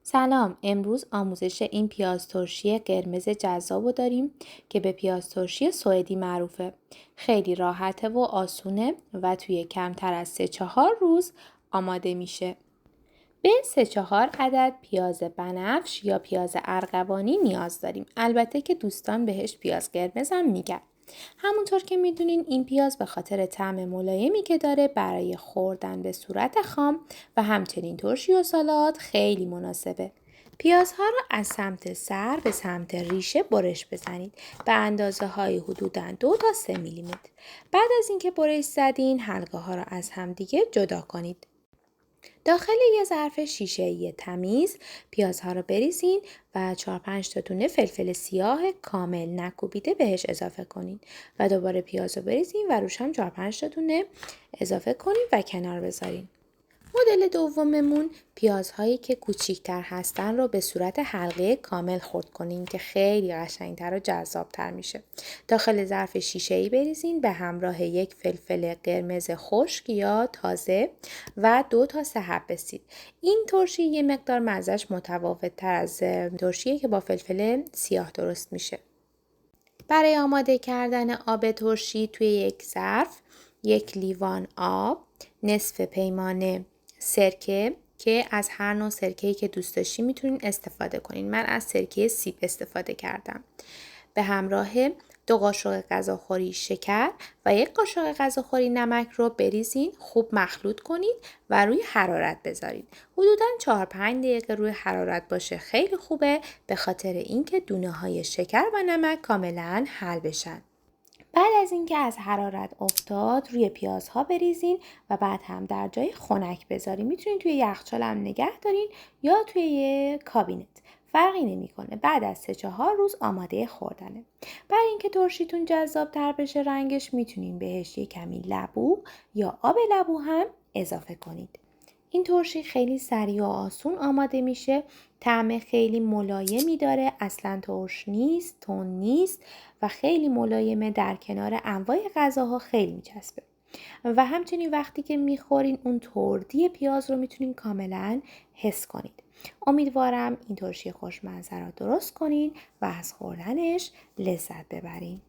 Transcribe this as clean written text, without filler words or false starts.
سلام، امروز آموزش این پیاز ترشی قرمز جذاب رو داریم که به پیاز ترشی سوئدی معروفه. خیلی راحته و آسونه و توی کمتر از 3-4 روز آماده میشه. به 3-4 عدد پیاز بنفش یا پیاز ارغوانی نیاز داریم. البته که دوستان بهش پیاز قرمز هم میگن. همونطور که میدونین این پیاز به خاطر طعم ملایمی که داره برای خوردن به صورت خام و همچنین ترشی و سالاد خیلی مناسبه. پیازها رو از سمت سر به سمت ریشه برش بزنید به اندازه های حدوداً 2 تا 3 میلیمتر. بعد از اینکه برش زدین حلقه ها رو از همدیگه جدا کنید. داخل یه ظرف شیشه‌ای تمیز پیازها رو بریزین و 4-5 تا دونه فلفل سیاه کامل نکوبیده بهش اضافه کنین و دوباره پیاز رو بریزین و روش هم 4-5 تا دونه اضافه کنین و کنار بذارین. مدل دوممون پیازهایی که کوچیک‌تر هستن رو به صورت حلقه کامل خرد کنین که خیلی قشنگتر و جذابتر میشه. داخل ظرف شیشه‌ای بریزین به همراه یک فلفل قرمز خشک یا تازه و 2 تا 3 حب سیب. این ترشی یه مقدار مزه‌اش متفاوت‌تر از ترشیه که با فلفل سیاه درست میشه. برای آماده کردن آب ترشی توی یک ظرف 1 لیوان آب، نصف پیمانه سرکه که از هر نوع سرکه‌ای که دوست داشتین میتونین استفاده کنین. من از سرکه سیب استفاده کردم. به همراه 2 قاشق غذاخوری شکر و 1 قاشق غذاخوری نمک رو بریزین، خوب مخلوط کنید و روی حرارت بذارید. حدوداً 4-5 دقیقه روی حرارت باشه خیلی خوبه به خاطر اینکه دونه‌های شکر و نمک کاملاً حل بشن. بعد از اینکه از حرارت افتاد روی پیازها بریزین و بعد هم در جای خنک بذارین. میتونین توی یخچال هم نگه دارین یا توی یه کابینت. فرقی نمیکنه. بعد از 3-4 روز آماده خوردنه. برای اینکه ترشیتون جذاب تر بشه رنگش میتونین بهش یه کمی لبو یا آب لبو هم اضافه کنید. این ترشی خیلی سریع و آسون آماده میشه. طعم خیلی ملایمی داره. اصلا ترش نیست، تند نیست و خیلی ملایمه. در کنار انواع غذاها خیلی میچسبه. و همچنین وقتی که میخورین اون تردی پیاز رو میتونین کاملا حس کنید. امیدوارم این ترشی خوشمزه رو درست کنین و از خوردنش لذت ببرین.